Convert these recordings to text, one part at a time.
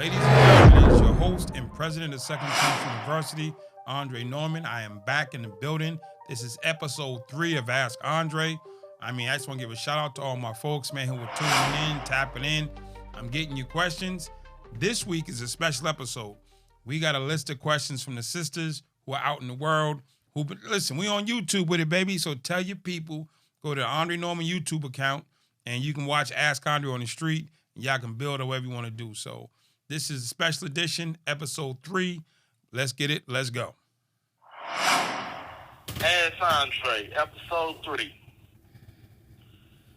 Ladies and gentlemen, it's your host and president of Second Chance University, Andre Norman. I am back in the building. This is episode 3 of Ask Andre. I just want to give a shout out to all my folks, man, who were tuning in, tapping in. I'm getting you questions. This week is a special episode. We got a list of questions from the sisters who are out in the world. Listen, we on YouTube with it, baby. So tell your people, go to the Andre Norman YouTube account, and you can watch Ask Andre on the street. And y'all can build or whatever you want to do. So this is a special edition, episode 3. Let's get it. Let's go. Ask Andre, episode 3.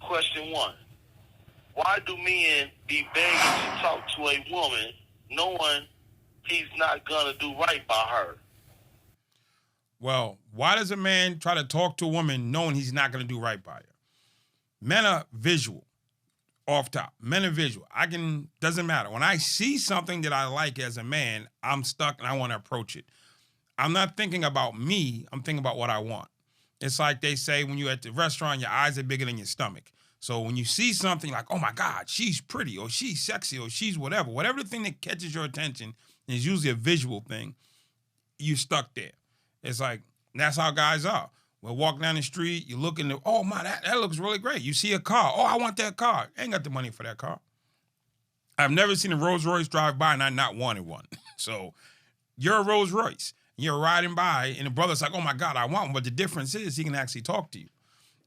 Question 1. Why do men be begging to talk to a woman knowing he's not going to do right by her? Well, why does a man try to talk to a woman knowing he's not going to do right by her? Men are visual. Off top. Men are visual. Doesn't matter. When I see something that I like as a man, I'm stuck and I want to approach it. I'm not thinking about me. I'm thinking about what I want. It's like they say when you're at the restaurant, your eyes are bigger than your stomach. So when you see something like, oh my God, she's pretty or she's sexy or she's whatever the thing that catches your attention is usually a visual thing, you're stuck there. It's like, that's how guys are. We'll walk down the street, you look in the, oh my, that looks really great. You see a car, oh, I want that car. I ain't got the money for that car. I've never seen a Rolls Royce drive by and I not wanted one. So you're a Rolls Royce. You're riding by and the brother's like, oh my God, I want one. But the difference is he can actually talk to you.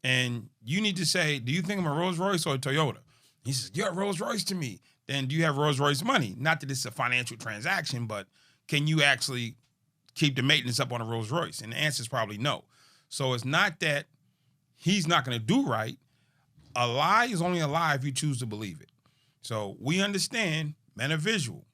And you need to say, do you think I'm a Rolls Royce or a Toyota? He says, you're a Rolls Royce to me. Then do you have Rolls Royce money? Not that it's a financial transaction, but can you actually keep the maintenance up on a Rolls Royce? And the answer is probably no. So it's not that he's not going to do right. A lie is only a lie if you choose to believe it. So we understand men are visual.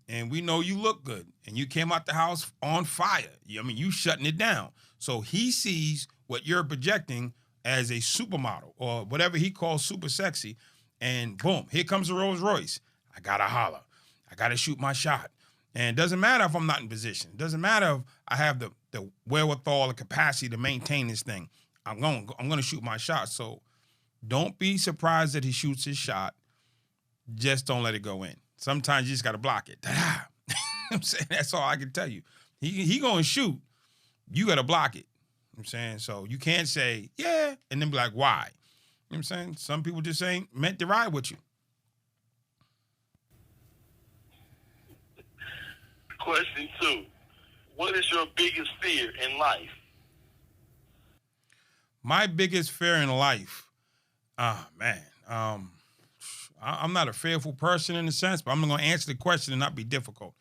And we know you look good. And you came out the house on fire. You shutting it down. So he sees what you're projecting as a supermodel or whatever he calls super sexy. And boom, here comes a Rolls Royce. I got to holler. I got to shoot my shot. And it doesn't matter if I'm not in position. It doesn't matter if I have the wherewithal, the capacity to maintain this thing. I'm going to shoot my shot. So don't be surprised that he shoots his shot. Just don't let it go in. Sometimes you just got to block it. I'm saying that's all I can tell you. He going to shoot. You got to block it. I'm saying so you can't say, yeah, and then be like, why? You know what I'm saying? Some people just ain't meant to ride with you. Question 2. What is your biggest fear in life? My biggest fear in life, man. I'm not a fearful person in a sense, but I'm going to answer the question and not be difficult.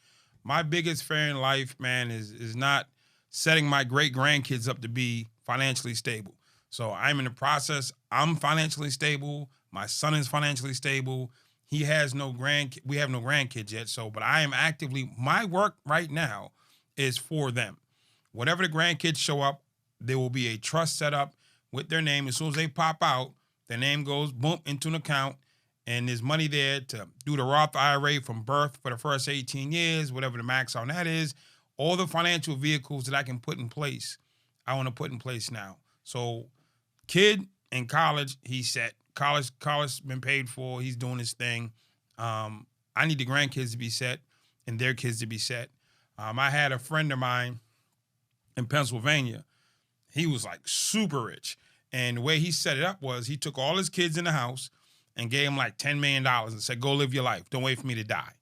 My biggest fear in life, man, is not setting my great-grandkids up to be financially stable. So I'm in the process. I'm financially stable. My son is financially stable. He has we have no grandkids yet. But I am actively, my work right now is for them. Whatever the grandkids show up, there will be a trust set up with their name. As soon as they pop out, their name goes boom into an account, and there's money there to do the Roth IRA from birth for the first 18 years, whatever the max on that is. All the financial vehicles that I can put in place, I want to put in place now. So kid in college, he's set. College been paid for. He's doing his thing. I need the grandkids to be set and their kids to be set. I had a friend of mine in Pennsylvania. He was like super rich. And the way he set it up was he took all his kids in the house and gave them like $10 million and said, go live your life. Don't wait for me to die.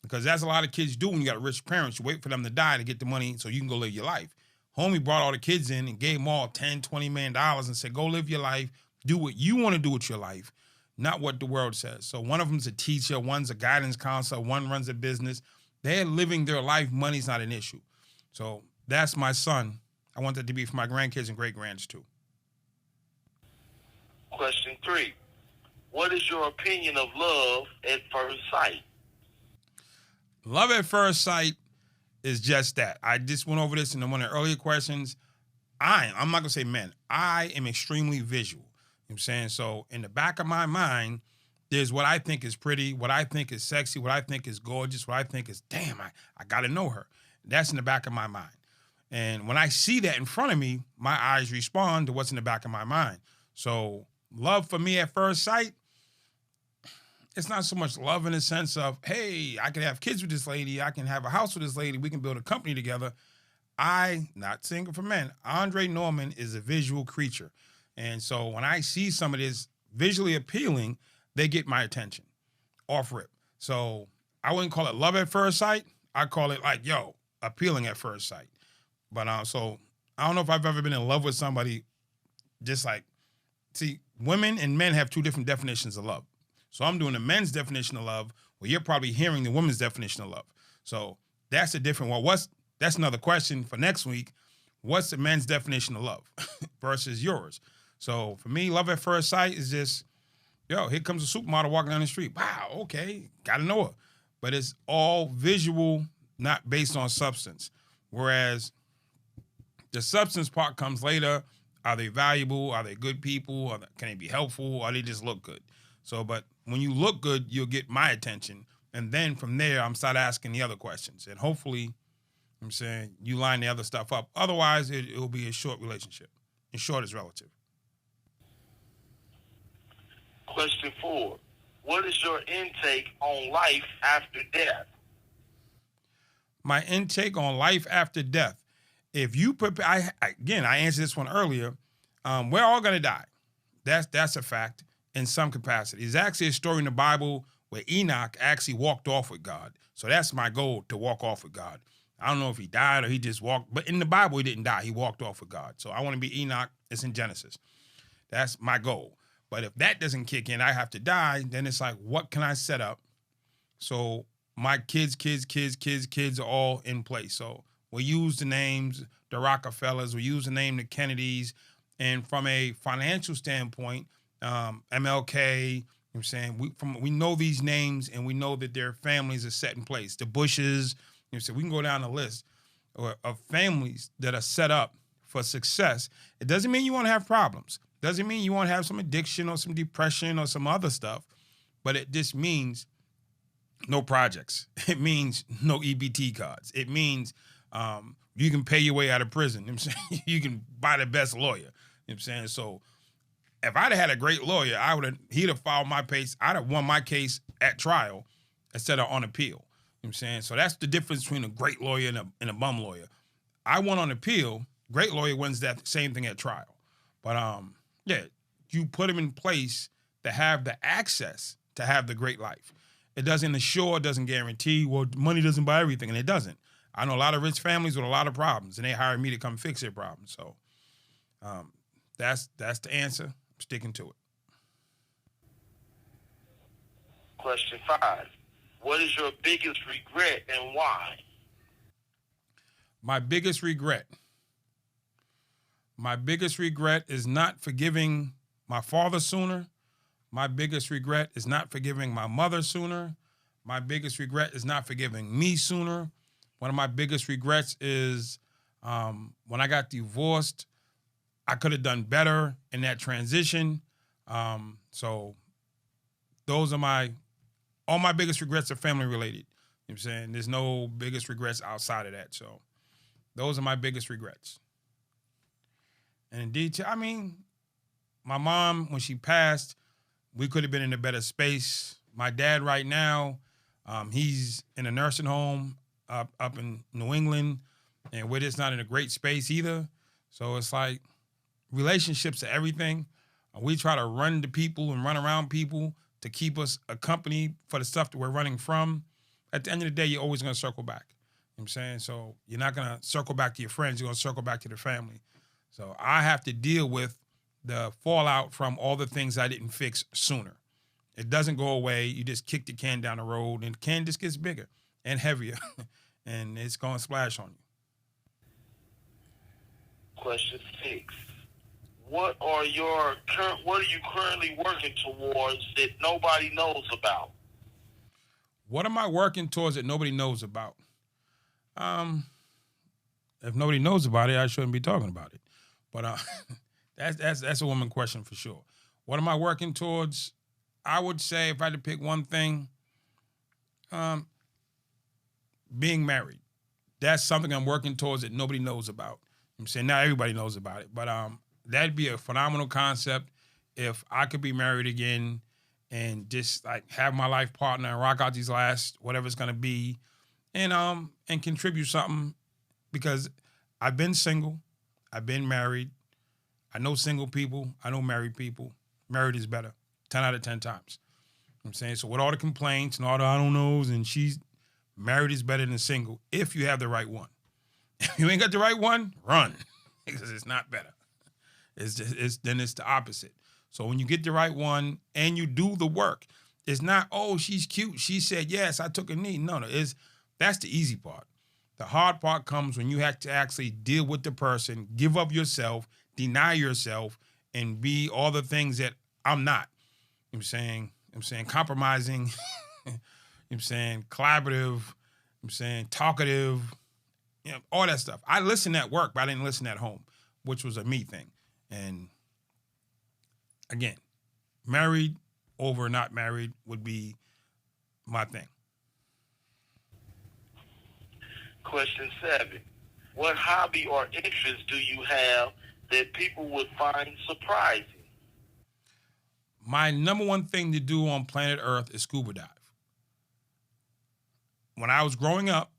Because that's a lot of kids do when you got rich parents. You wait for them to die to get the money so you can go live your life. Homie brought all the kids in and gave them all $10, $20 million and said, go live your life. Do what you want to do with your life, not what the world says. So one of them's a teacher, one's a guidance counselor, one runs a business. They're living their life. Money's not an issue. So that's my son. I want that to be for my grandkids and great-grands too. Question 3. What is your opinion of love at first sight? Love at first sight is just that. I just went over this in one of the earlier questions. I'm not going to say men. I am extremely visual. You know what I'm saying? So in the back of my mind, there's what I think is pretty, what I think is sexy, what I think is gorgeous, what I think is, damn, I got to know her. That's in the back of my mind. And when I see that in front of me, my eyes respond to what's in the back of my mind. So love for me at first sight, it's not so much love in the sense of, hey, I can have kids with this lady, I can have a house with this lady, we can build a company together. Not single for men, Andre Norman is a visual creature. And so when I see some of this visually appealing, they get my attention off rip. So I wouldn't call it love at first sight. I call it like, yo, appealing at first sight. But so I don't know if I've ever been in love with somebody just like, see, women and men have two different definitions of love. So I'm doing the men's definition of love, where you're probably hearing the woman's definition of love. So that's a different one. That's another question for next week. What's the men's definition of love versus yours? So for me, love at first sight is just, yo, here comes a supermodel walking down the street. Wow, okay, gotta know her. But it's all visual, not based on substance. Whereas the substance part comes later. Are they valuable? Are they good people? Can they be helpful? Or they just look good? So, but when you look good, you'll get my attention. And then from there, I'm start asking the other questions. And hopefully, I'm saying, you line the other stuff up. Otherwise, it'll be a short relationship. And short is relative. Question 4. What is your intake on life after death? My intake on life after death. If you prepare, I answered this one earlier. We're all going to die. That's a fact in some capacity. There's actually a story in the Bible where Enoch actually walked off with God. So that's my goal, to walk off with God. I don't know if he died or he just walked, but in the Bible, he didn't die. He walked off with God. So I want to be Enoch. It's in Genesis. That's my goal. But if that doesn't kick in, I have to die, then it's like, what can I set up so my kids are all in place? So we use the names, the Rockefellers, we use the name, the Kennedys, and from a financial standpoint, MLK, you know what I'm saying, we know these names and we know that their families are set in place. The Bushes, you know, so we can go down the list of families that are set up for success. It doesn't mean you won't have problems. Doesn't mean you won't have some addiction or some depression or some other stuff, but it just means no projects. It means no EBT cards. It means you can pay your way out of prison. You know what I'm saying? You can buy the best lawyer. You know what I'm saying? So if I'd have had a great lawyer, he'd have filed my case. I'd have won my case at trial instead of on appeal. You know what I'm saying? So that's the difference between a great lawyer and a bum lawyer. I won on appeal. Great lawyer wins that same thing at trial. But yeah, you put him in place to have the access to have the great life. It doesn't assure, it doesn't guarantee, well, money doesn't buy everything, and it doesn't. I know a lot of rich families with a lot of problems, and they hire me to come fix their problems. So that's the answer. I'm sticking to it. Question 5. What is your biggest regret and why? My biggest regret. My biggest regret is not forgiving my father sooner. My biggest regret is not forgiving my mother sooner. My biggest regret is not forgiving me sooner. One of my biggest regrets is when I got divorced, I could have done better in that transition. So those are all my biggest regrets are family related. You know what I'm saying? There's no biggest regrets outside of that. So those are my biggest regrets. And in detail, I mean, my mom, when she passed, we could have been in a better space. My dad right now, he's in a nursing home up in New England, and we're just not in a great space either. So it's like relationships are everything. We try to run to people and run around people to keep us a company for the stuff that we're running from. At the end of the day, you're always going to circle back. You know what I'm saying? So you're not going to circle back to your friends. You're going to circle back to the family. So I have to deal with the fallout from all the things I didn't fix sooner. It doesn't go away. You just kick the can down the road, and the can just gets bigger and heavier, and it's going to splash on you. Question 6. What are you currently working towards that nobody knows about? What am I working towards that nobody knows about? If nobody knows about it, I shouldn't be talking about it. But that's a woman question for sure. What am I working towards? I would say if I had to pick one thing, being married. That's something I'm working towards that nobody knows about. I'm saying not everybody knows about it, but that'd be a phenomenal concept if I could be married again and just like have my life partner and rock out these last whatever it's gonna be, and contribute something because I've been single, I've been married, I know single people, I know married people. Married is better, 10 out of 10 times. You know what I'm saying? So with all the complaints and all the I don't knows, and she's married is better than single if you have the right one. If you ain't got the right one, run because it's not better. It's the opposite. So when you get the right one and you do the work, it's not, oh, she's cute. She said yes, I took a knee. No, that's the easy part. The hard part comes when you have to actually deal with the person, give up yourself, deny yourself, and be all the things that I'm not. You know what I'm saying? Compromising, you know what I'm saying? Collaborative, you know what I'm saying? Talkative, all that stuff. I listened at work, but I didn't listen at home, which was a me thing. And again, married over not married would be my thing. Question 7. What hobby or interest do you have that people would find surprising? My number one thing to do on planet Earth is scuba dive. When I was growing up,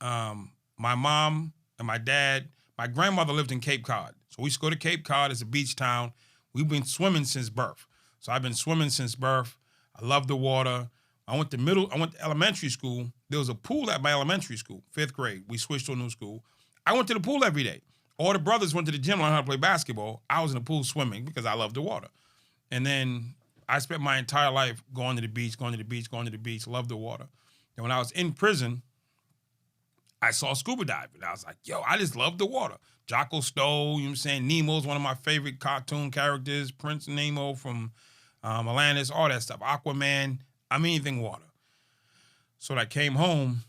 my mom and my dad, my grandmother lived in Cape Cod. So we used to go to Cape Cod. It's a beach town. We've been swimming since birth. So I've been swimming since birth. I love the water. I went to elementary school. There was a pool at my elementary school, 5th grade. We switched to a new school. I went to the pool every day. All the brothers went to the gym to learn how to play basketball. I was in the pool swimming because I love the water. And then I spent my entire life going to the beach, love the water. And when I was in prison, I saw scuba diving. I was like, yo, I just love the water. Jocko Stowe, you know what I'm saying? Nemo's one of my favorite cartoon characters. Prince Nemo from Atlantis, all that stuff. Aquaman, anything water. So when I came home,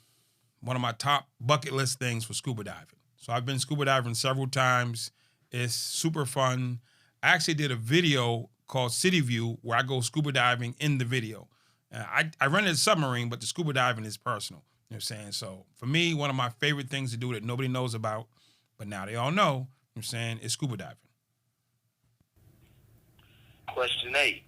one of my top bucket list things was scuba diving. So I've been scuba diving several times. It's super fun. I actually did a video called City View where I go scuba diving in the video. I rented a submarine, but the scuba diving is personal. You know what I'm saying? So for me, one of my favorite things to do that nobody knows about, but now they all know, you know what I'm saying, is scuba diving. Question 8.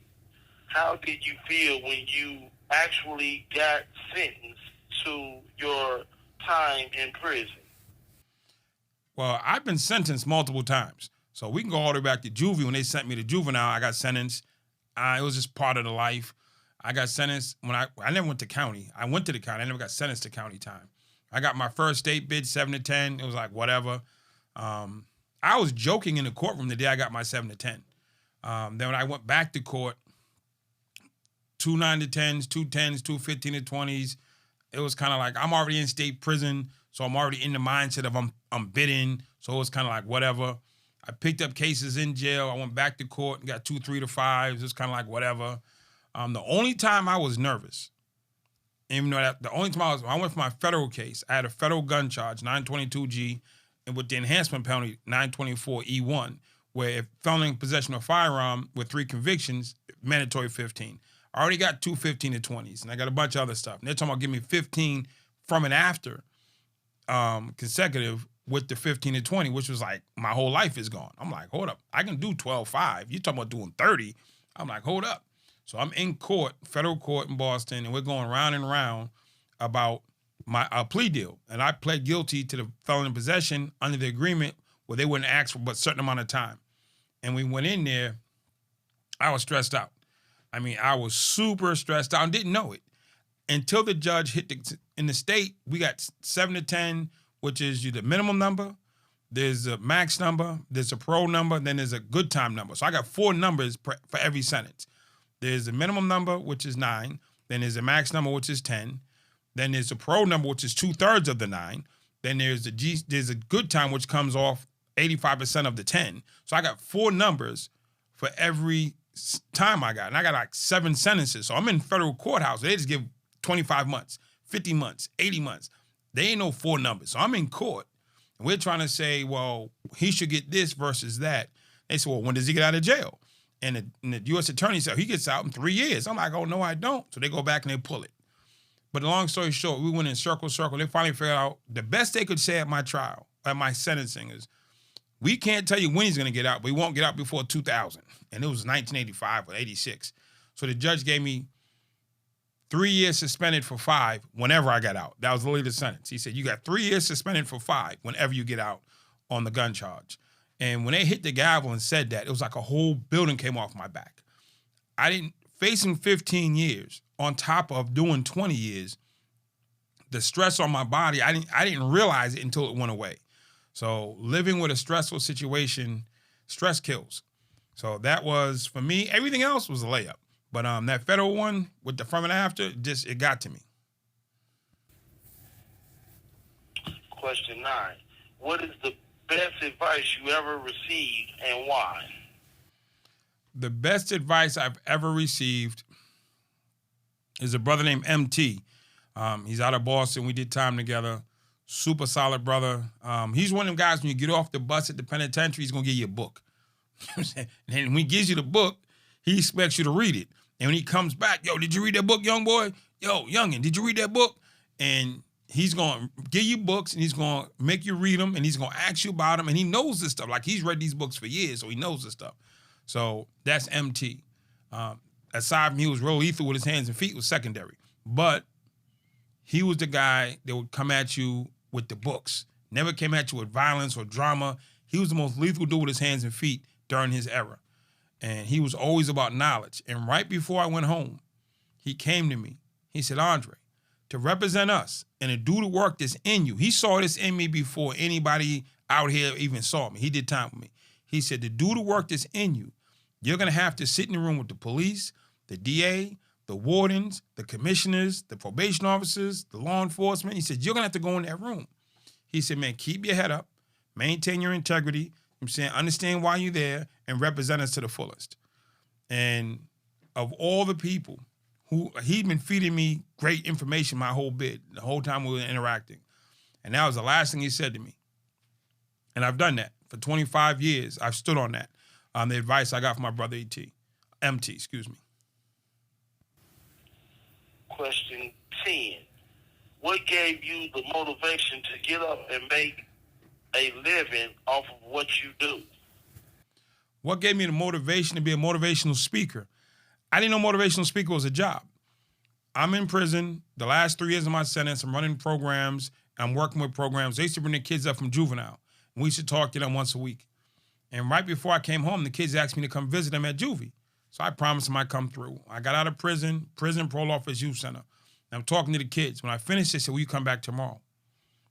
How did you feel when you actually got sentenced to your time in prison? Well, I've been sentenced multiple times. So we can go all the way back to juvie. When they sent me to juvenile, I got sentenced. It was just part of the life. I got sentenced when I never went to county. I went to the county. I never got sentenced to county time. I got my first state bid, 7 to 10. It was like, whatever. I was joking in the courtroom the day I got my 7 to 10. Then when I went back to court, 2 9 to 10s, 2 10s, 2 15 to 20s. It was kind of like I'm already in state prison, so I'm already in the mindset of I'm bidding. So it was kind of like whatever. I picked up cases in jail. I went back to court and got 2 3 to 5s. It was kind of like whatever. The only time I was nervous, even though the only time I went for my federal case, I had a federal gun charge, 922G, and with the enhancement penalty, 924E1, where if felony in possession of a firearm with 3 convictions, mandatory 15. I already got 2 15 to 20s, and I got a bunch of other stuff. And they're talking about giving me 15 from and after consecutive with the 15 to 20, which was like my whole life is gone. I'm like, hold up. I can do 12-5. You're talking about doing 30. I'm like, hold up. So I'm in court, federal court in Boston, and we're going round and round about my plea deal. And I pled guilty to the felon in possession under the agreement where they wouldn't ask for but a certain amount of time. And we went in there, I was stressed out. I was super stressed out and didn't know it until the judge hit in the state, we got 7 to 10, which is the minimum number. There's a max number, there's a parole number, then there's a good time number. So I got 4 numbers for every sentence. There's a minimum number, which is 9. Then there's a max number, which is 10. Then there's a parole number, which is 2/3 of the 9. Then there's a good time, which comes off 85% of the 10. So I got 4 numbers for every time I got. And I got like 7 sentences. So I'm in federal courthouse. They just give 25 months, 50 months, 80 months. They ain't no 4 numbers. So I'm in court. And we're trying to say, well, he should get this versus that. They said, well, when does he get out of jail? And the U.S. attorney said, he gets out in 3 years. I'm like, oh, no, I don't. So they go back and they pull it. But the long story short, we went in circle. They finally figured out the best they could say at my trial, at my sentencing is, we can't tell you when he's going to get out, but he won't get out before 2000. And it was 1985 or 86. So the judge gave me 3 years suspended for 5 whenever I got out. That was literally the sentence. He said, you got 3 years suspended for 5 whenever you get out on the gun charge. And when they hit the gavel and said that, it was like a whole building came off my back. Facing 15 years on top of doing 20 years, the stress on my body, I didn't realize it until it went away. So living with a stressful situation, stress kills. So that was, for me, everything else was a layup. But that federal one with the from and after, it got to me. Question 9. What is the best advice you ever received and why? The best advice I've ever received is a brother named MT. He's out of Boston. We did time together. Super solid brother. He's one of them guys, when you get off the bus at the penitentiary, he's going to give you a book. And when he gives you the book, he expects you to read it. And when he comes back, yo, did you read that book, young boy? Yo, youngin', did you read that book? And he's going to give you books, and he's going to make you read them, and he's going to ask you about them, and he knows this stuff. Like, he's read these books for years, so he knows this stuff. So that's MT. Aside from he was real lethal with his hands and feet, was secondary. But he was the guy that would come at you with the books. Never came at you with violence or drama. He was the most lethal dude with his hands and feet during his era. And he was always about knowledge. And right before I went home, he came to me. He said, Andre, to represent us and to do the work that's in you. He saw this in me before anybody out here even saw me. He did time with me. He said, to do the work that's in you, you're going to have to sit in the room with the police, the DA, the wardens, the commissioners, the probation officers, the law enforcement. He said, you're going to have to go in that room. He said, man, keep your head up, maintain your integrity. I'm saying, understand why you're there, and represent us to the fullest. And of all the people who, he'd been feeding me great information my whole bit, the whole time we were interacting. And that was the last thing he said to me. And I've done that. For 25 years, I've stood on that. The advice I got from my brother MT, excuse me. Question 10. What gave you the motivation to get up and make a living off of what you do? What gave me the motivation to be a motivational speaker? I didn't know motivational speaker was a job. I'm in prison. The last 3 years of my sentence, I'm running programs. I'm working with programs. They used to bring the kids up from juvenile. And we used to talk to them once a week. And right before I came home, the kids asked me to come visit them at juvie. So I promised them I'd come through. I got out of prison parole office youth center. And I'm talking to the kids. When I finished, they said, will you come back tomorrow?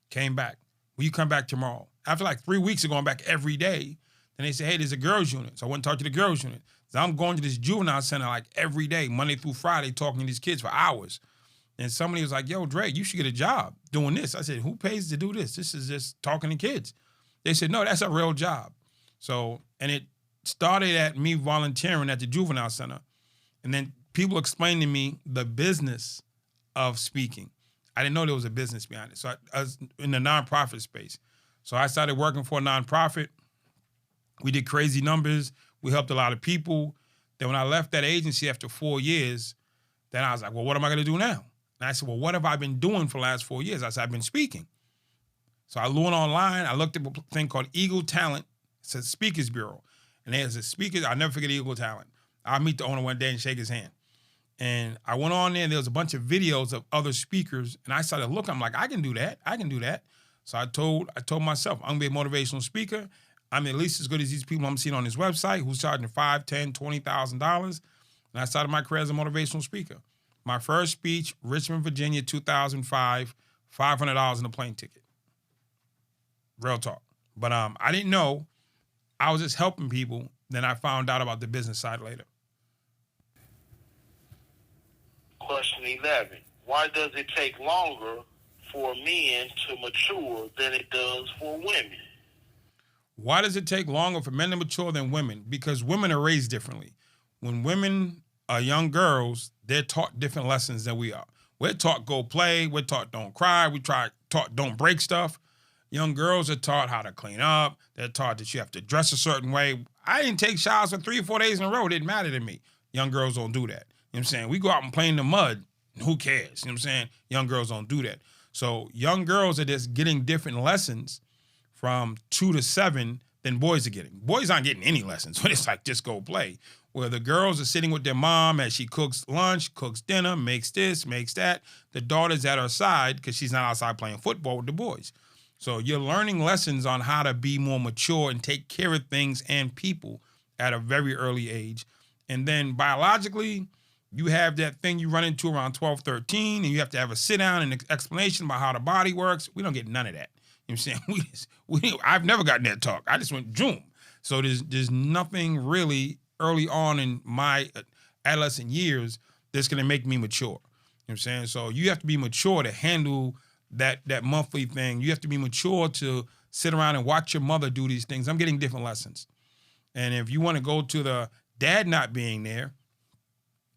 Came back. Will you come back tomorrow? After like 3 weeks of going back every day, then they said, hey, there's a girls unit. So I went and talked to the girls unit. So I'm going to this juvenile center like every day, Monday through Friday, talking to these kids for hours. And somebody was like, yo, Dre, you should get a job doing this. I said, who pays to do this? This is just talking to kids. They said, no, that's a real job. So, and it started at me volunteering at the juvenile center. And then people explained to me the business of speaking. I didn't know there was a business behind it. So I was in the nonprofit space. So I started working for a nonprofit. We did crazy numbers. We helped a lot of people. Then when I left that agency after 4 years, then I was like, well, what am I going to do now? And I said, well, what have I been doing for the last 4 years? I said, I've been speaking. So I went online. I looked at a thing called Eagle Talent. It's a speakers bureau. And there's a speaker. I'll never forget Eagle Talent. I'll meet the owner one day and shake his hand. And I went on there, and there was a bunch of videos of other speakers. And I started looking. I'm like, I can do that. I can do that. So I told myself, I'm going to be a motivational speaker. I'm at least as good as these people I'm seeing on this website who's charging $5,000, $10,000, $20,000. And I started my career as a motivational speaker. My first speech, Richmond, Virginia, 2005, $500 in a plane ticket. Real talk. But I didn't know. I was just helping people. Then I found out about the business side later. Question 11. Why does it take longer for men to mature than it does for women? Why does it take longer for men to mature than women? Because women are raised differently. When women are young girls, they're taught different lessons than we are. We're taught go play. We're taught don't cry. Taught don't break stuff. Young girls are taught how to clean up. They're taught that you have to dress a certain way. I didn't take showers for 3 or 4 days in a row. It didn't matter to me. Young girls don't do that. You know what I'm saying? We go out and play in the mud. Who cares? You know what I'm saying? Young girls don't do that. So young girls are just getting different lessons from 2 to 7 than boys are getting. Boys aren't getting any lessons. So it's like, just go play. Where the girls are sitting with their mom as she cooks lunch, cooks dinner, makes this, makes that. The daughter's at her side because she's not outside playing football with the boys. So you're learning lessons on how to be more mature and take care of things and people at a very early age. And then biologically, you have that thing you run into around 12, 13, and you have to have a sit down and explanation about how the body works. We don't get none of that. You know what I'm saying? I've never gotten that talk. I just went zoom. So there's nothing really early on in my adolescent years that's going to make me mature. You know what I'm saying? So you have to be mature to handle that monthly thing. You have to be mature to sit around and watch your mother do these things. I'm getting different lessons. And if you want to go to the dad not being there,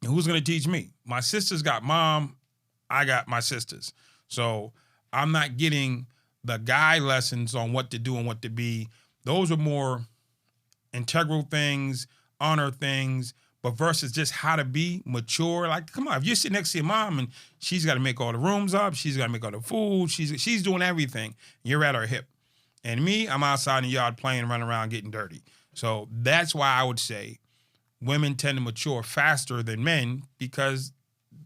who's going to teach me? My sisters got mom. I got my sisters. So I'm not getting the guy lessons on what to do and what to be. Those are more integral things, honor things, but versus just how to be mature. Like, come on, if you're sitting next to your mom and she's got to make all the rooms up, she's got to make all the food, she's doing everything, you're at her hip. And me, I'm outside in the yard playing, running around, getting dirty. So that's why I would say women tend to mature faster than men because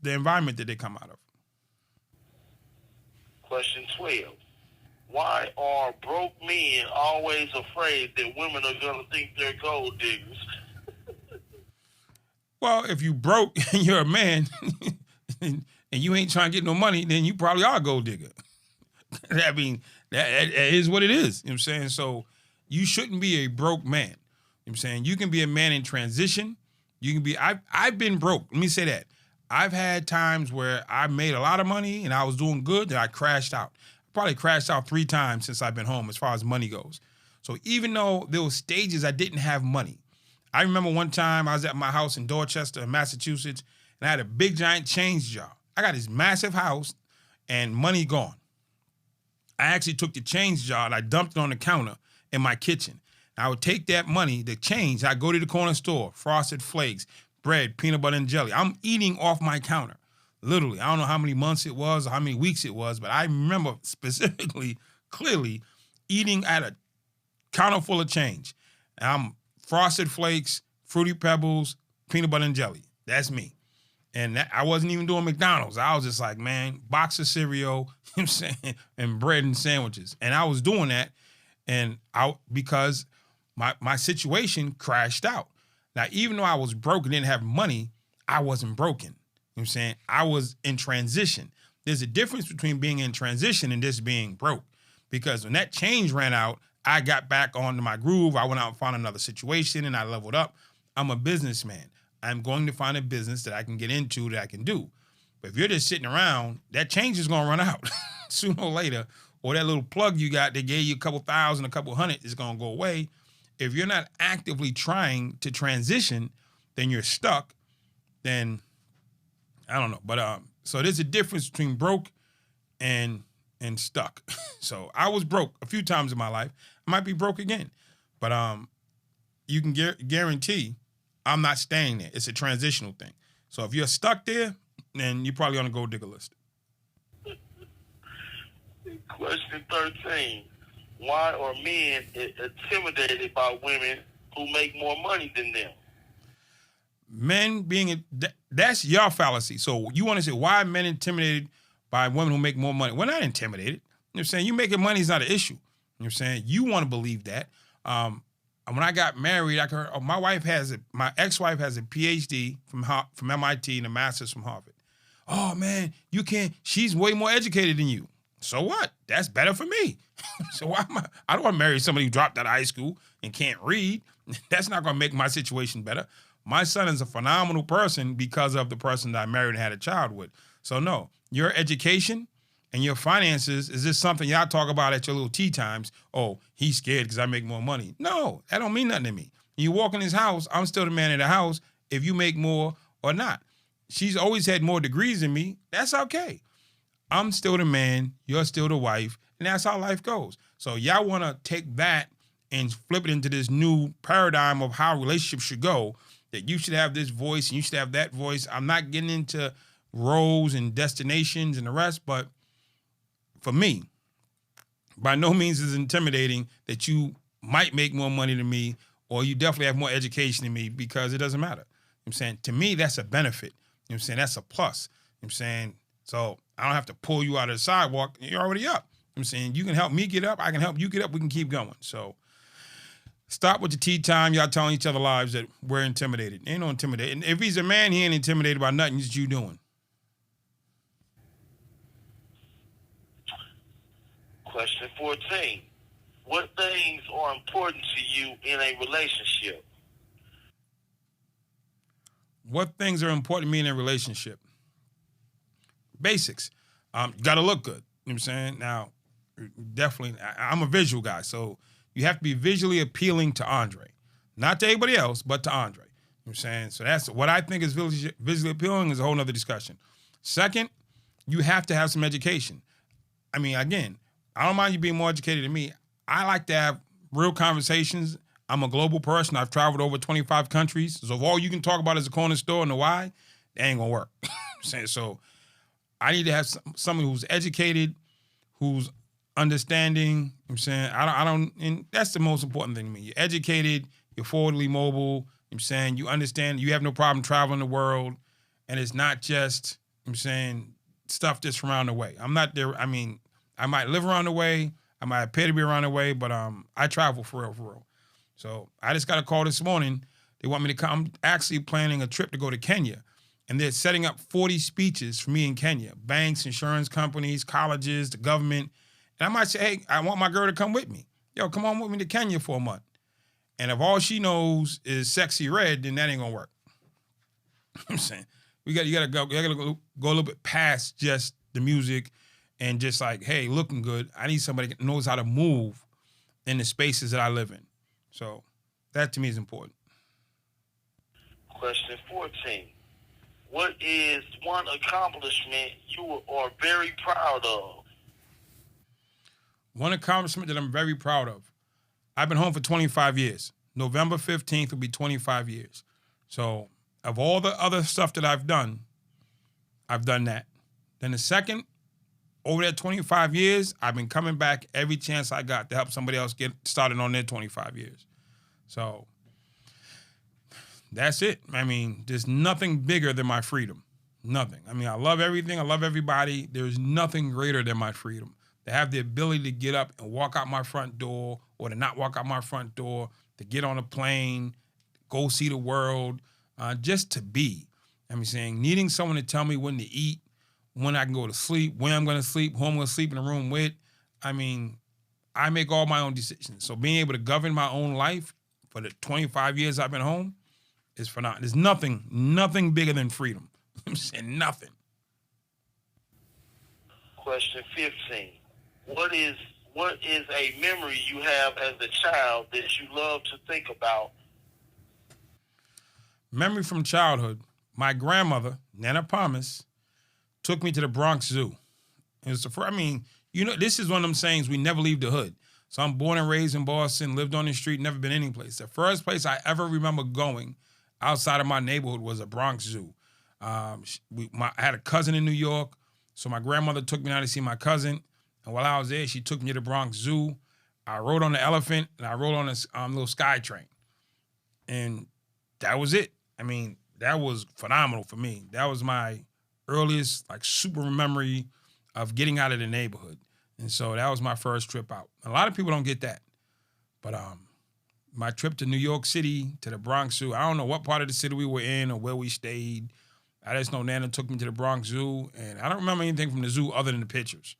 the environment that they come out of. Question 12. Why are broke men always afraid that women are going to think they're gold diggers? Well, if you broke and you're a man and you ain't trying to get no money, then you probably are a gold digger. I mean, that is what it is. You know what I'm saying? So you shouldn't be a broke man. You know what I'm saying? You can be a man in transition. You can be, I've been broke. Let me say that. I've had times where I made a lot of money and I was doing good, then I crashed out. Probably crashed out 3 times since I've been home as far as money goes. So even though there were stages I didn't have money, I remember one time I was at my house in Dorchester, Massachusetts, and I had a big giant change jar. I got this massive house and money gone. I actually took the change jar and I dumped it on the counter in my kitchen. I would take that money, the change, I'd go to the corner store, Frosted Flakes, bread, peanut butter and jelly. I'm eating off my counter. Literally, I don't know how many months it was or how many weeks it was, but I remember specifically, clearly, eating at a counter full of change. I'm Frosted Flakes, Fruity Pebbles, peanut butter and jelly. That's me. And I wasn't even doing McDonald's. I was just like, man, box of cereal, you know what I'm saying, and bread and sandwiches. And I was doing that because my situation crashed out. Now, even though I was broke and didn't have money, I wasn't broken. You know what I'm saying? I was in transition. There's a difference between being in transition and just being broke. Because when that change ran out, I got back onto my groove. I went out and found another situation and I leveled up. I'm a businessman. I'm going to find a business that I can get into that I can do. But if you're just sitting around, that change is going to run out sooner or later. Or that little plug you got that gave you a couple thousand, a couple hundred is going to go away. If you're not actively trying to transition, then you're stuck. Then I don't know. But so there's a difference between broke and stuck. So I was broke a few times in my life. I might be broke again. But you can guarantee I'm not staying there. It's a transitional thing. So if you're stuck there, then you're probably on a gold digger list. Question 13. Why are men intimidated by women who make more money than them? Men being, that's your fallacy. So you want to say, why are men intimidated by women who make more money? We're not intimidated. You know what I'm saying? You making money is not an issue. You know what I'm saying? You want to believe that. When I got married, I heard, my ex-wife has a PhD from MIT and a master's from Harvard. Oh man, she's way more educated than you. So what? That's better for me. So why I don't want to marry somebody who dropped out of high school and can't read. That's not going to make my situation better. My son is a phenomenal person because of the person that I married and had a child with. So no, your education and your finances, is this something y'all talk about at your little tea times? Oh, he's scared because I make more money. No, that don't mean nothing to me. You walk in his house, I'm still the man in the house if you make more or not. She's always had more degrees than me. That's okay. I'm still the man, you're still the wife, and that's how life goes. So y'all want to take that and flip it into this new paradigm of how relationships should go, that you should have this voice and you should have that voice. I'm not getting into roles and destinations and the rest, but for me, by no means is it intimidating that you might make more money than me, or you definitely have more education than me, because it doesn't matter. You know what I'm saying? To me, that's a benefit. You know what I'm saying? That's a plus. You know what I'm saying? So I don't have to pull you out of the sidewalk. You're already up. You know what I'm saying? You can help me get up. I can help you get up. We can keep going. So stop with the tea time. Y'all telling each other lies that we're intimidated. Ain't no intimidated. If he's a man, he ain't intimidated by nothing that you doing. Question 14. What things are important to you in a relationship? What things are important to me in a relationship? Basics. You got to look good. You know what I'm saying? Now, definitely, I'm a visual guy, so you have to be visually appealing to Andre. Not to anybody else, but to Andre. You know what I'm saying? So that's what I think is visually appealing is a whole nother discussion. Second, you have to have some education. I mean, again, I don't mind you being more educated than me. I like to have real conversations. I'm a global person. I've traveled over 25 countries. So if all you can talk about is a corner store and the why, it ain't gonna work. So I need to have someone who's educated, who's understanding. You know what I'm saying? I don't, and that's the most important thing to me. You're educated, you're forwardly mobile. You know what I'm saying? You understand, you have no problem traveling the world, and it's not just, you know what I'm saying, stuff that's from around the way. I'm not there. I mean, I might live around the way, I might appear to be around the way, but I travel for real. So I just got a call this morning. They want me to come. I'm actually planning a trip to go to Kenya, and they're setting up 40 speeches for me in Kenya. Banks, insurance companies, colleges, the government. And I might say, hey, I want my girl to come with me. Yo, come on with me to Kenya for a month. And if all she knows is Sexy Red, then that ain't gonna work. I'm saying you gotta go a little bit past just the music and just like, hey, looking good. I need somebody that knows how to move in the spaces that I live in. So that to me is important. Question 14. What is one accomplishment you are very proud of? One accomplishment that I'm very proud of. I've been home for 25 years. November 15th will be 25 years. So of all the other stuff that I've done that. Then the second, over that 25 years, I've been coming back every chance I got to help somebody else get started on their 25 years. So that's it. I mean, there's nothing bigger than my freedom. Nothing. I mean, I love everything. I love everybody. There's nothing greater than my freedom. To have the ability to get up and walk out my front door, or to not walk out my front door, to get on a plane, go see the world, just to be. I'm saying, needing someone to tell me when to eat, when I can go to sleep, when I'm going to sleep, who I'm going to sleep in a room with. I mean, I make all my own decisions. So being able to govern my own life for the 25 years I've been home is phenomenal. There's nothing bigger than freedom. I'm saying nothing. Question 15. What is a memory you have as a child that you love to think about? Memory from childhood. My grandmother, Nana Palmas, took me to the Bronx Zoo. It was this is one of them sayings, we never leave the hood. So I'm born and raised in Boston, lived on the street, never been any place. The first place I ever remember going outside of my neighborhood was a Bronx Zoo. I had a cousin in New York, so my grandmother took me down to see my cousin. And while I was there, she took me to the Bronx Zoo. I rode on the elephant, and I rode on this little sky train. And that was it. I mean, that was phenomenal for me. That was my earliest, super memory of getting out of the neighborhood. And so that was my first trip out. A lot of people don't get that. But my trip to New York City, to the Bronx Zoo, I don't know what part of the city we were in or where we stayed. I just know Nana took me to the Bronx Zoo, and I don't remember anything from the zoo other than the pictures.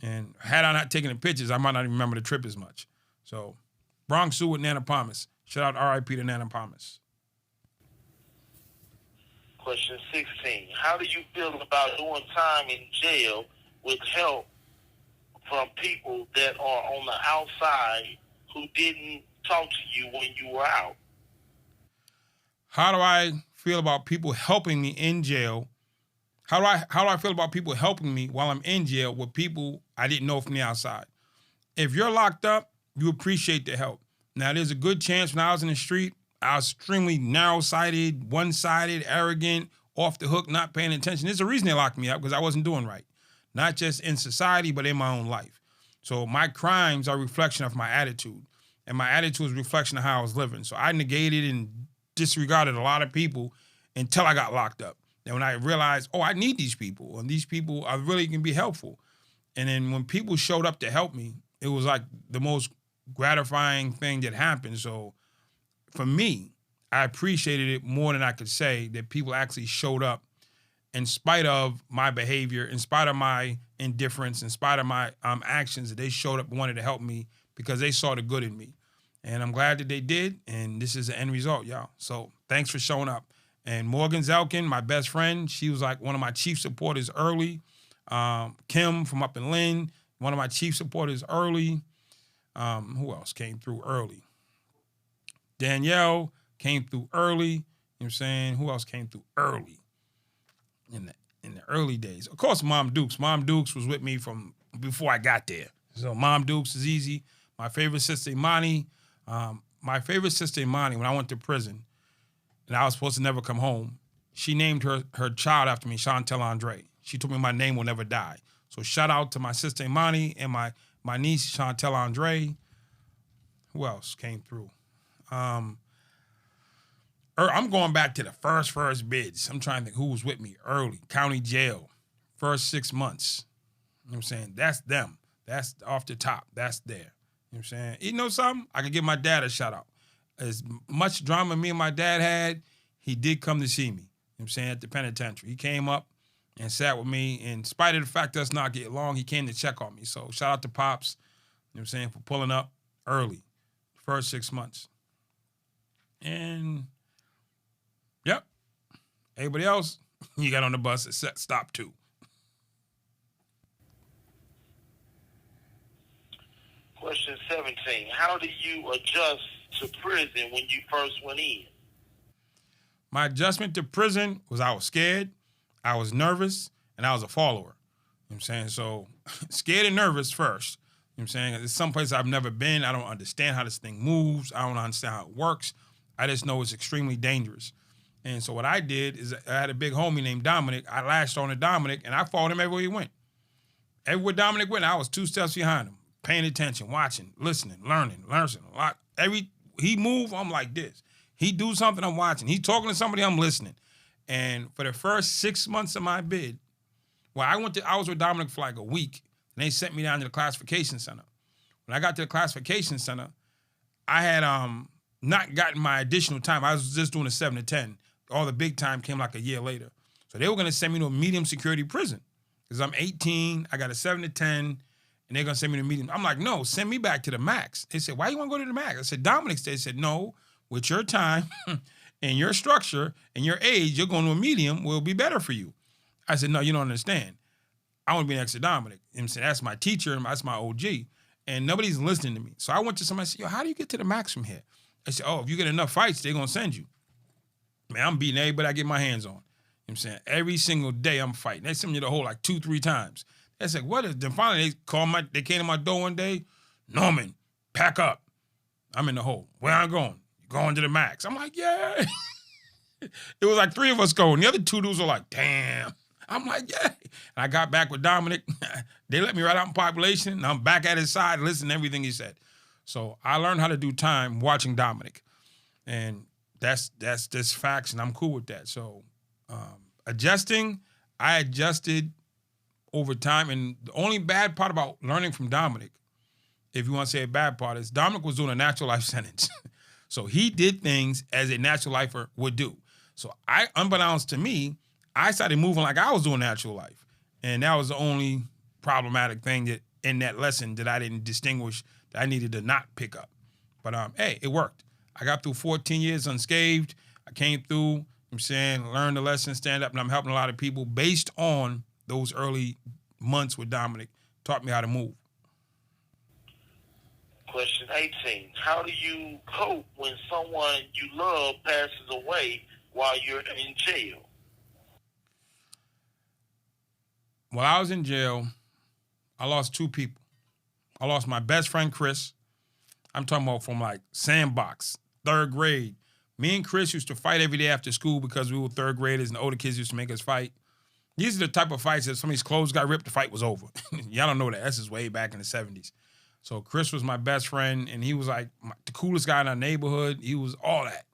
And had I not taken the pictures, I might not even remember the trip as much. So, Bronx Zoo with Nana Palmas. Shout out RIP to Nana Palmas. Question 16. How do you feel about doing time in jail with help from people that are on the outside who didn't talk to you when you were out? How do I feel about people helping me in jail? How do I feel about people helping me while I'm in jail with people I didn't know from the outside? If you're locked up, you appreciate the help. Now, there's a good chance when I was in the street, I was extremely narrow-sighted, one-sided, arrogant, off the hook, not paying attention. There's a reason they locked me up, because I wasn't doing right. Not just in society, but in my own life. So my crimes are a reflection of my attitude. and my attitude was a reflection of how I was living. So I negated and disregarded a lot of people until I got locked up. And when I realized, oh, I need these people, and these people are really can be helpful. And then when people showed up to help me, it was like the most gratifying thing that happened. So for me, I appreciated it more than I could say that people actually showed up in spite of my behavior, in spite of my indifference, in spite of my actions, that they showed up and wanted to help me because they saw the good in me. And I'm glad that they did, and this is the end result, y'all. So thanks for showing up. And Morgan Zelkin, my best friend, she was like one of my chief supporters early. Kim from up in Lynn, one of my chief supporters early. Who else came through early? Danielle came through early. You know what I'm saying? Who else came through early in the early days? Of course, Mom Dukes. Mom Dukes was with me from before I got there. So Mom Dukes is easy. My favorite sister, Imani. When I went to prison, and I was supposed to never come home, she named her child after me, Chantel Andre. She told me my name will never die. So shout out to my sister Imani and my niece Chantel Andre. Who else came through? I'm going back to the first bids. I'm trying to think who was with me early. County jail, first 6 months. You know what I'm saying? That's them. That's off the top. That's there. You know what I'm saying? You know something? I could give my dad a shout out. As much drama me and my dad had, he did come to see me. You know what I'm saying? At the penitentiary. He came up and sat with me. In spite of the fact that us not getting along, he came to check on me. So shout out to Pops, you know what I'm saying, for pulling up early. First 6 months. And, yep. Everybody else, you got on the bus at stop 2. Question 17. How do you adjust to prison when you first went in? My adjustment to prison was I was scared, I was nervous, and I was a follower. You know what I'm saying? So scared and nervous first. You know what I'm saying? It's someplace I've never been. I don't understand how this thing moves. I don't understand how it works. I just know it's extremely dangerous. And so what I did is I had a big homie named Dominic. I lashed on to Dominic, and I followed him everywhere he went. Everywhere Dominic went, I was 2 steps behind him, paying attention, watching, listening, learning a lot. He moved, I'm like this. He do something, I'm watching. He talking to somebody, I'm listening. And for the first 6 months of my bid, I was with Dominic for like a week, and they sent me down to the classification center. When I got to the classification center, I had not gotten my additional time. I was just doing a 7 to 10. All the big time came like a year later. So they were going to send me to a medium security prison because I'm 18, I got a 7 to 10, and they're going to send me to medium. I'm like, no, send me back to the max. They said, why you want to go to the max? I said, Dominic, they said, no, with your time and your structure and your age, you're going to a medium will be better for you. I said, no, you don't understand. I want to be next to Dominic. And said, that's my teacher, and that's my OG. And nobody's listening to me. So I went to somebody and said, yo, how do you get to the max from here? I said, oh, if you get enough fights, they're going to send you. Man, I'm beating everybody I get my hands on. You know what I'm saying? Every single day I'm fighting. They sent me the whole like 2-3 times. They said, what is, then finally they came to my door one day, Norman, pack up. I'm in the hole. Where I'm going? You're going to the max. I'm like, yeah. It was like 3 of us going. The other 2 dudes were like, damn. I'm like, yeah. And I got back with Dominic. They let me right out in population, and I'm back at his side, listening to everything he said. So I learned how to do time watching Dominic. And that's just facts, and I'm cool with that. So adjusting, I adjusted over time. And the only bad part about learning from Dominic, if you want to say a bad part, is Dominic was doing a natural life sentence. So he did things as a natural lifer would do. So unbeknownst to me, I started moving like I was doing natural life. And that was the only problematic thing that in that lesson that I didn't distinguish, that I needed to not pick up. But hey, it worked. I got through 14 years unscathed. I came through, you know what I'm saying, learned the lesson, stand up, and I'm helping a lot of people based on those early months with Dominic. Taught me how to move. Question 18. How do you cope when someone you love passes away while you're in jail? While I was in jail, I lost 2 people. I lost my best friend, Chris. I'm talking about from like sandbox, 3rd grade. Me and Chris used to fight every day after school because we were 3rd graders and the older kids used to make us fight. These are the type of fights that somebody's clothes got ripped, the fight was over. Y'all don't know that. That's just way back in the 70s. So Chris was my best friend, and he was like the coolest guy in our neighborhood. He was all that.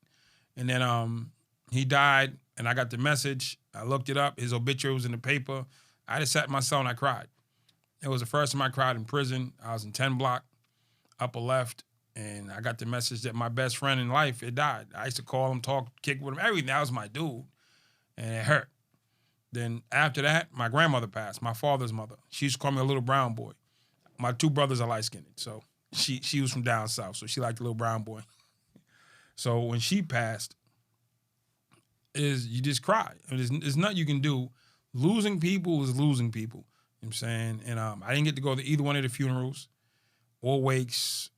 And then he died, and I got the message. I looked it up. His obituary was in the paper. I just sat in my cell and I cried. It was the first time I cried in prison. I was in 10 block, upper left, and I got the message that my best friend in life had died. I used to call him, talk, kick with him, everything. That was my dude, and it hurt. Then after that, my grandmother passed, my father's mother. She used to call me a little brown boy. My two brothers are light-skinned, so she was from down south, so she liked the little brown boy. So when she passed, you just cry. There's nothing you can do. Losing people is losing people. You know what I'm saying? And I didn't get to go to either one of the funerals or wakes.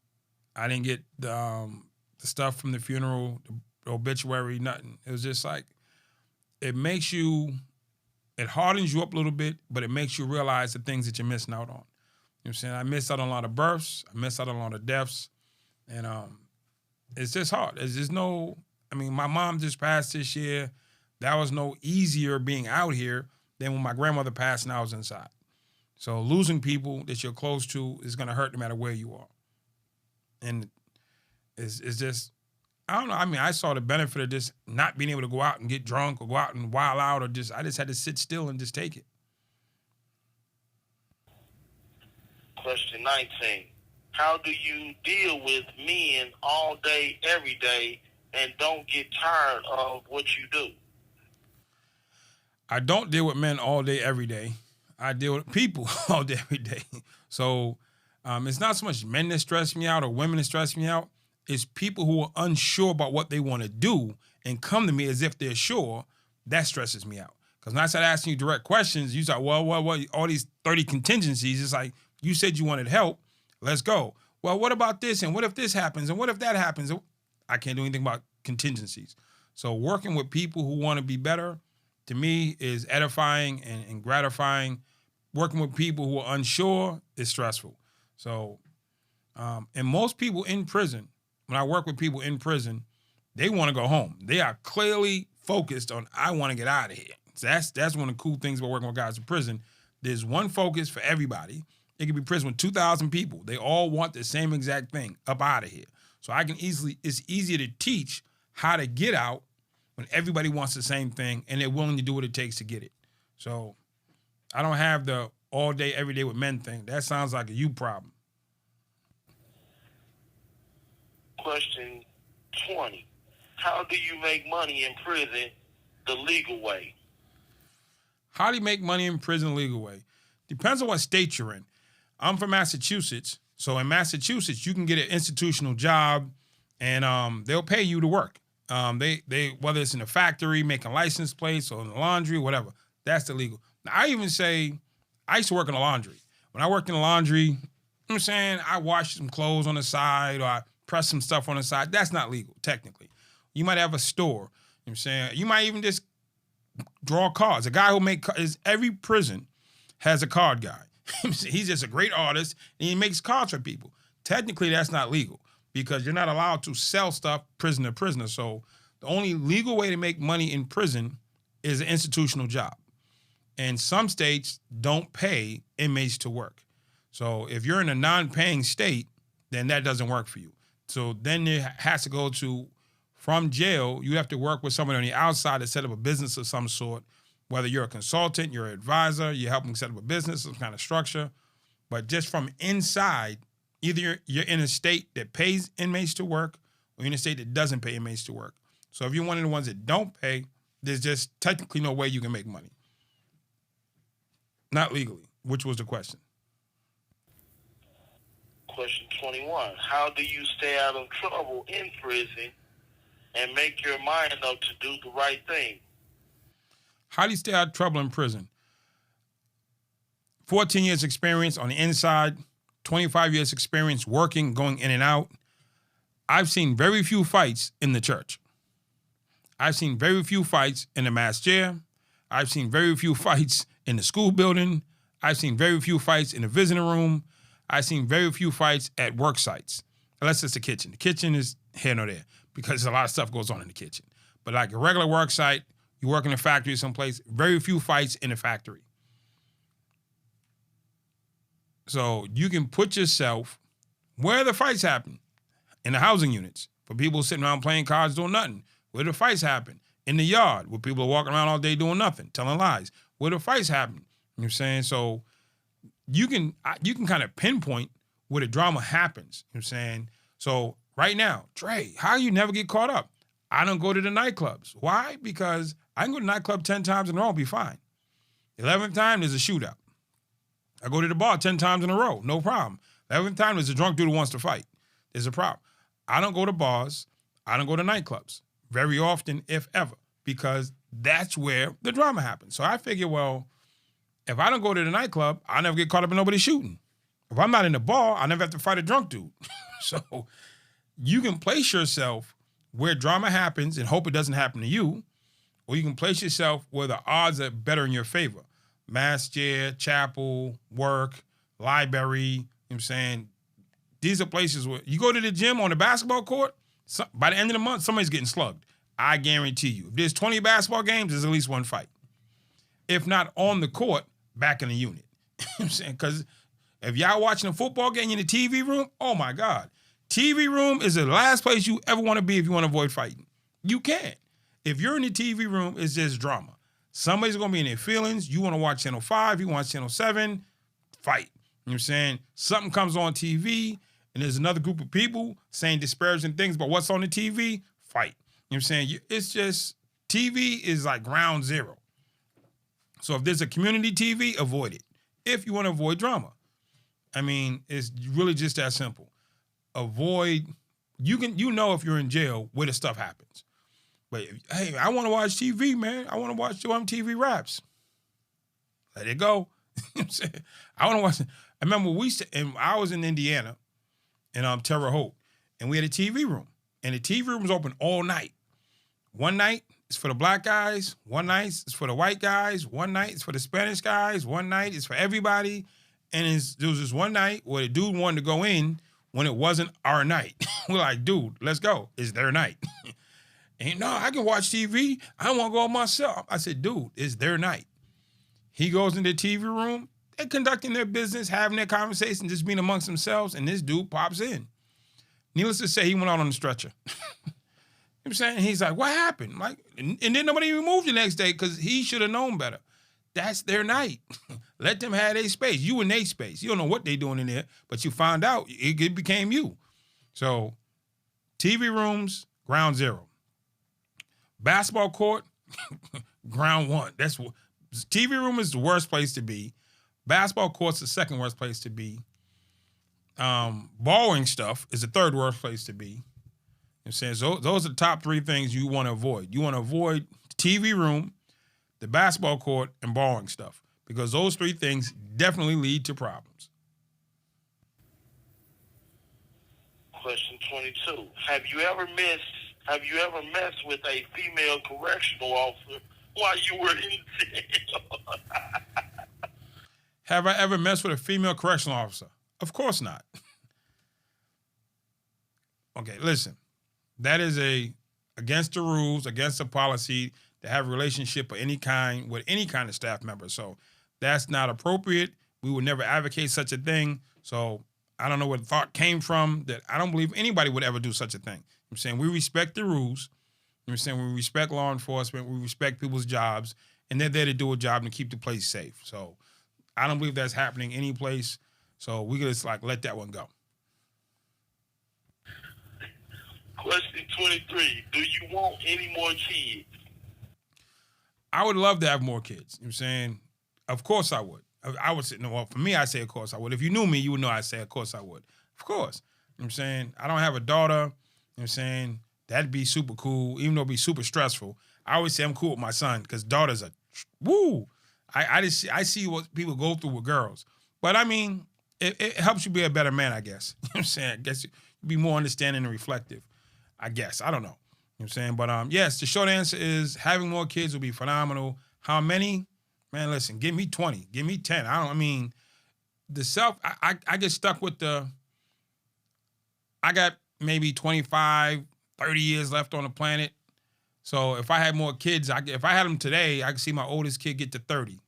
I didn't get the stuff from the funeral, the obituary, nothing. It was just like, it hardens you up a little bit, but it makes you realize the things that you're missing out on. You know what I'm saying? I missed out on a lot of births. I missed out on a lot of deaths. And it's just hard. My mom just passed this year. That was no easier being out here than when my grandmother passed and I was inside. So losing people that you're close to is going to hurt no matter where you are. And it's just, I don't know. I saw the benefit of just not being able to go out and get drunk or go out and wild out I just had to sit still and just take it. Question 19. How do you deal with men all day, every day, and don't get tired of what you do? I don't deal with men all day, every day. I deal with people all day, every day. So it's not so much men that stress me out or women that stress me out. It's people who are unsure about what they want to do and come to me as if they're sure. That stresses me out. Because when I start asking you direct questions, you say, well, all these 30 contingencies. It's like, you said you wanted help. Let's go. Well, what about this? And what if this happens? And what if that happens? I can't do anything about contingencies. So working with people who want to be better, to me, is edifying and gratifying. Working with people who are unsure is stressful. So, and most people in prison, when I work with people in prison, they want to go home. They are clearly focused on, I want to get out of here. So that's one of the cool things about working with guys in prison. There's one focus for everybody. It could be prison with 2,000 people. They all want the same exact thing, up out of here. So it's easier to teach how to get out when everybody wants the same thing and they're willing to do what it takes to get it. So I don't have the all day, every day with men thing. That sounds like a you problem. Question 20. How do you make money in prison the legal way? How do you make money in prison the legal way? Depends on what state you're in. I'm from Massachusetts. So in Massachusetts, you can get an institutional job and they'll pay you to work. They whether it's in a factory, making license plates or in the laundry, whatever, that's illegal. Now, I even say, I used to work in the laundry. When I worked in the laundry, you know what I'm saying, I washed some clothes on the side or I pressed some stuff on the side. That's not legal, technically. You might have a store. You know what I'm saying? You might even just draw cards. A guy who every prison has a card guy. He's just a great artist, and he makes cards for people. Technically, that's not legal because you're not allowed to sell stuff prisoner to prisoner. So the only legal way to make money in prison is an institutional job. And some states don't pay inmates to work. So if you're in a non-paying state, then that doesn't work for you. So then it has to go to, from jail, you have to work with someone on the outside to set up a business of some sort. Whether you're a consultant, you're an advisor, you're helping set up a business, some kind of structure. But just from inside, either you're in a state that pays inmates to work or you're in a state that doesn't pay inmates to work. So if you're one of the ones that don't pay, there's just technically no way you can make money. Not legally, which was the question. Question 21. How do you stay out of trouble in prison and make your mind up to do the right thing? How do you stay out of trouble in prison? 14 years experience on the inside, 25 years experience working, going in and out. I've seen very few fights in the church. I've seen very few fights in the mass jail. I've seen very few fights in the school building. I've seen very few fights in the visiting room. I've seen very few fights at work sites, unless it's the kitchen. The kitchen is here nor there because a lot of stuff goes on in the kitchen. But like a regular work site, you work in a factory someplace, very few fights in a factory. So you can put yourself Where the fights happen? In the housing units, for people sitting around playing cards doing nothing. Where the fights happen? In the yard, where people are walking around all day doing nothing, telling lies. Where the fights happen? You know what I'm saying? So you can kind of pinpoint where the drama happens. You know what I'm saying? So right now, Dre, how you never get caught up? I don't go to the nightclubs. Why? Because I can go to the nightclub 10 times in a row and be fine. 11th time, there's a shootout. I go to the bar 10 times in a row, no problem. 11th time, there's a drunk dude who wants to fight. There's a problem. I don't go to bars. I don't go to nightclubs very often, if ever, because that's where the drama happens. So I figure, well, if I don't go to the nightclub, I'll never get caught up in nobody shooting. If I'm not in the bar, I never have to fight a drunk dude. So you can place yourself where drama happens and hope it doesn't happen to you, or you can place yourself where the odds are better in your favor. Masjid, chapel, work, library, you know what I'm saying? These are places where you go to the gym on the basketball court, by the end of the month, somebody's getting slugged. I guarantee you. If there's 20 basketball games, there's at least one fight. If not on the court, back in the unit. You know what I'm saying? Because if y'all watching a football game in the TV room, oh my God. TV room is the last place you ever want to be if you want to avoid fighting. You can't. If you're in the TV room, it's just drama. Somebody's going to be in their feelings. You want to watch Channel 5, you watch Channel 7, fight. You know what I'm saying? Something comes on TV, and there's another group of people saying disparaging things about what's on the TV, fight. You know what I'm saying? It's just, TV is like ground zero. So if there's a community TV, avoid it. If you want to avoid drama. I mean, it's really just that simple. Avoid, you know if you're in jail where the stuff happens. But, hey, I want to watch TV, man. I want to watch TV raps. Let it go. You know what I'm saying? I want to watch, I remember I was in Indiana, in Terre Haute, and we had a TV room. And the TV room was open all night. One night is for the black guys. One night is for the white guys. One night is for the Spanish guys. One night is for everybody. And there was this one night where the dude wanted to go in when it wasn't our night. We're like, dude, let's go. It's their night. And no, I can watch TV. I want to go myself. I said, dude, it's their night. He goes in the TV room. They're conducting their business, having their conversation, just being amongst themselves. And this dude pops in. Needless to say, he went out on the stretcher. You know what I'm saying? He's like, what happened? Like, and then nobody even moved the next day because he should have known better. That's their night. Let them have their space. You in their space. You don't know what they doing in there, but you find out it became you. So TV rooms, ground zero. Basketball court, ground one. That's what TV room is the worst place to be. Basketball court's the second worst place to be. Borrowing stuff is the third worst place to be. You know what I'm saying? So those are the top three things you want to avoid. You want to avoid TV room, the basketball court, and borrowing stuff. Because those three things definitely lead to problems. Question 22. Have you ever messed with a female correctional officer while you were in jail? Have I ever messed with a female correctional officer? Of course not. Okay, listen. That is against the rules, against the policy to have a relationship of any kind with any kind of staff member. So that's not appropriate. We would never advocate such a thing. So I don't know where the thought came from that I don't believe anybody would ever do such a thing. I'm saying we respect the rules. I'm saying we respect law enforcement. We respect people's jobs. And they're there to do a job and keep the place safe. So I don't believe that's happening any place. So we can just let that one go. Question 23. Do you want any more kids? I would love to have more kids. You know what I'm saying? Of course I would. I would say, no, well, for me, I say, of course I would. If you knew me, you would know I say, of course I would. Of course. You know what I'm saying? I don't have a daughter. You know what I'm saying? That'd be super cool, even though it'd be super stressful. I always say I'm cool with my son because daughters are, woo. I see what people go through with girls. But I mean, it helps you be a better man, I guess. You know what I'm saying? I guess you be more understanding and reflective. I guess. I don't know. You know what I'm saying? But yes, the short answer is having more kids would be phenomenal. How many? Man, listen, give me 20. Give me 10. I get stuck with I got maybe 25, 30 years left on the planet. So if I had more kids, if I had them today, I could see my oldest kid get to 30.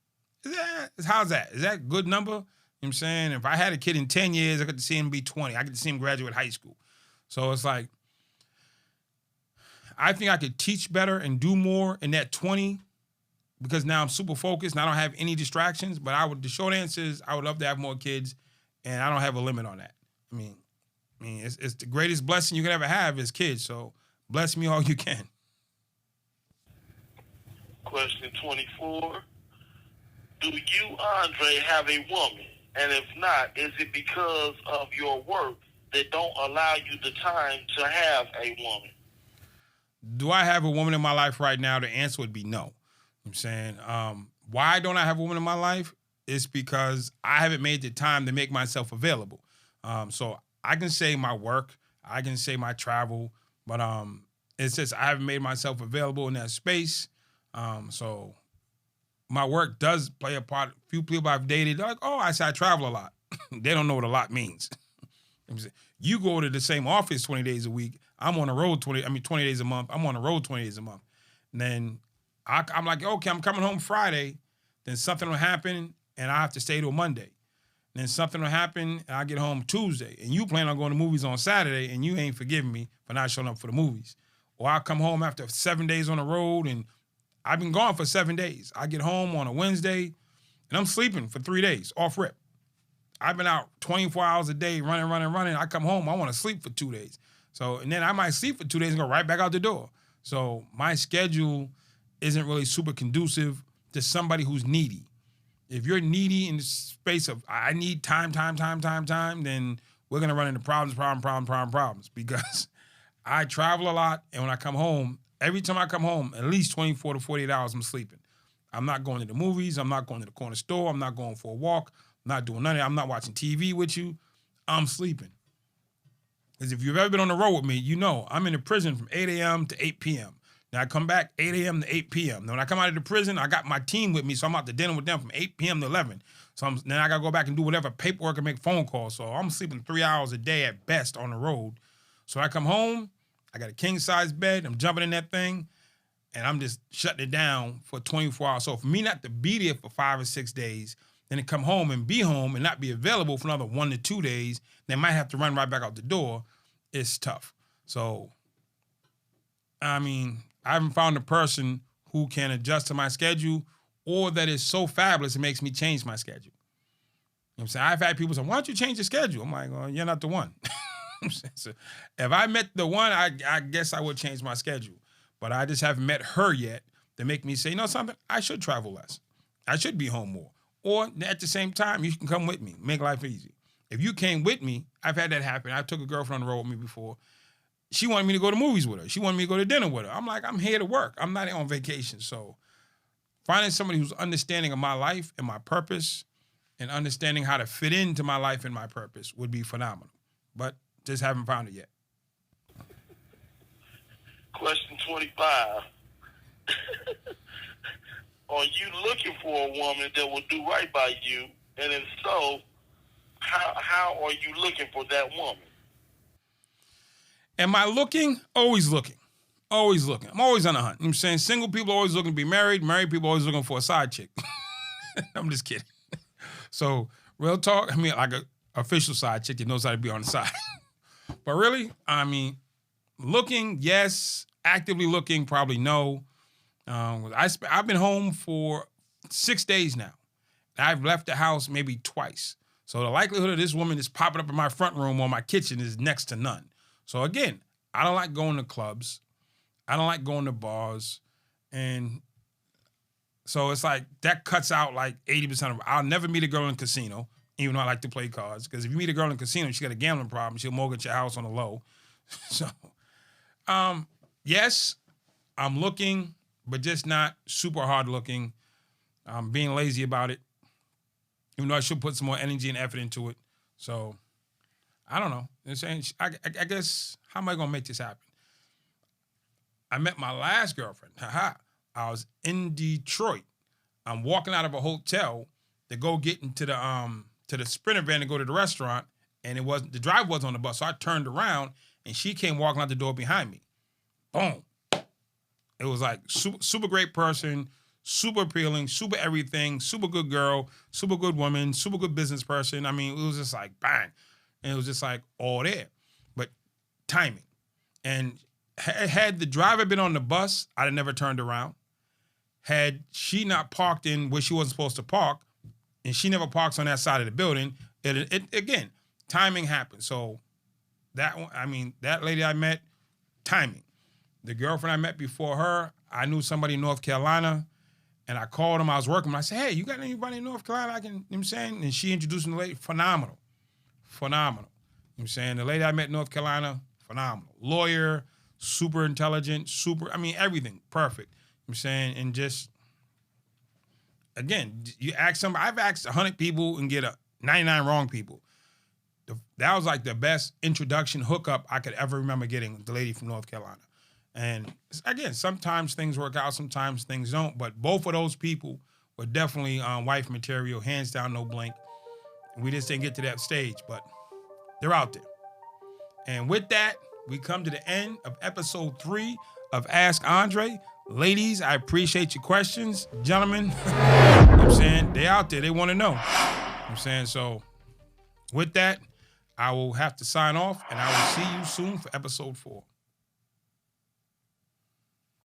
How's that? Is that a good number? what I'm saying? If I had a kid in 10 years, I get to see him be 20. I get to see him graduate high school. So it's like, I think I could teach better and do more in that 20 because now I'm super focused and I don't have any distractions. But the short answer is I would love to have more kids, and I don't have a limit on that. I mean, it's the greatest blessing you can ever have is kids. So bless me all you can. Question 24. Do you, Andre, have a woman? And if not, is it because of your work that don't allow you the time to have a woman? Do I have a woman in my life right now? The answer would be no. You know what I'm saying? Why don't I have a woman in my life? It's because I haven't made the time to make myself available. So I can say my work, I can say my travel, but it's just I haven't made myself available in that space. So my work does play a part. A few people I've dated, they're like, oh, I say I travel a lot. They don't know what a lot means. You go to the same office 20 days a week. I'm on the road 20 days a month. I'm on the road 20 days a month. And then I'm like, okay, I'm coming home Friday. Then something will happen and I have to stay till Monday. And then something will happen and I get home Tuesday. And you plan on going to movies on Saturday and you ain't forgiving me for not showing up for the movies. Or I'll come home after 7 days on the road and I've been gone for 7 days. I get home on a Wednesday and I'm sleeping for 3 days off rip. I've been out 24 hours a day running. I come home, I want to sleep for 2 days. So, and then I might sleep for 2 days and go right back out the door. So my schedule isn't really super conducive to somebody who's needy. If you're needy in the space of, I need time, then we're going to run into problems because I travel a lot. And when I come home, every time I come home, at least 24 to 48 hours, I'm sleeping. I'm not going to the movies. I'm not going to the corner store. I'm not going for a walk. I'm not doing none of that. I'm not watching TV with you. I'm sleeping. Because if you've ever been on the road with me, you know I'm in the prison from 8 a.m. to 8 p.m. Then I come back 8 a.m. to 8 p.m. Then when I come out of the prison, I got my team with me, so I'm out to dinner with them from 8 p.m. to 11. So then I got to go back and do whatever paperwork and make phone calls. So I'm sleeping 3 hours a day at best on the road. So I come home, I got a king-size bed, I'm jumping in that thing, and I'm just shutting it down for 24 hours. So for me not to be there for 5 or 6 days, then to come home and be home and not be available for another 1 to 2 days, then might have to run right back out the door, it's tough. So, I mean, I haven't found a person who can adjust to my schedule or that is so fabulous it makes me change my schedule. You know what I'm saying? I've had people say, why don't you change your schedule? I'm like, well, you're not the one. So if I met the one, I guess I would change my schedule. But I just haven't met her yet to make me say, you know something, I should travel less. I should be home more. Or at the same time, you can come with me, make life easy. If you came with me, I've had that happen. I took a girlfriend on the road with me before. She wanted me to go to movies with her. She wanted me to go to dinner with her. I'm like, I'm here to work. I'm not on vacation. So finding somebody who's understanding of my life and my purpose and understanding how to fit into my life and my purpose would be phenomenal. But just haven't found it yet. Question 25. Are you looking for a woman that will do right by you? And if so, how are you looking for that woman? Am I looking? Always looking. Always looking. I'm always on a hunt. You know what I'm saying? Single people are always looking to be married. Married people are always looking for a side chick. I'm just kidding. So, real talk, I mean, like an official side chick that knows how to be on the side. But really, I mean, looking, yes. Actively looking, probably no. I've been home for 6 days now. I've left the house maybe twice. So the likelihood of this woman is popping up in my front room or my kitchen is next to none. So again, I don't like going to clubs. I don't like going to bars. And so it's like that cuts out like 80% of it. I'll never meet a girl in a casino, even though I like to play cards. Because if you meet a girl in a casino, she got a gambling problem. She'll mortgage your house on the low. So, yes, I'm looking, but just not super hard looking. I'm being lazy about it, even though I should put some more energy and effort into it. So, I don't know. I guess, how am I going to make this happen? I met my last girlfriend. I was in Detroit. I'm walking out of a hotel to go get into the Sprinter van to go to the restaurant, and the driver was on the bus, so I turned around, and she came walking out the door behind me. Boom. It was like super, super great person, super appealing, super everything, super good girl, super good woman, super good business person. I mean, it was just like bang. And it was just like all there. But timing. And had the driver been on the bus, I'd have never turned around. Had she not parked in where she wasn't supposed to park, and she never parks on that side of the building, it again, timing happened. So that lady I met, timing. The girlfriend I met before her, I knew somebody in North Carolina, and I called him. I was working. I said, hey, you got anybody in North Carolina I can, you know what I'm saying? And she introduced me to the lady. Phenomenal. You know what I'm saying? The lady I met in North Carolina, phenomenal. Lawyer, super intelligent, everything, perfect. You know what I'm saying? And just, again, you ask somebody, I've asked 100 people and get 99 wrong people. That was like the best introduction hookup I could ever remember getting with the lady from North Carolina. And again, sometimes things work out, sometimes things don't. But both of those people were definitely wife material, hands down, no blink. We just didn't get to that stage, but they're out there. And with that, we come to the end of episode 3 of Ask Andre. Ladies, I appreciate your questions. Gentlemen, you know what I'm saying? They out there. They want to know. You know what I'm saying? So with that, I will have to sign off, and I will see you soon for episode 4.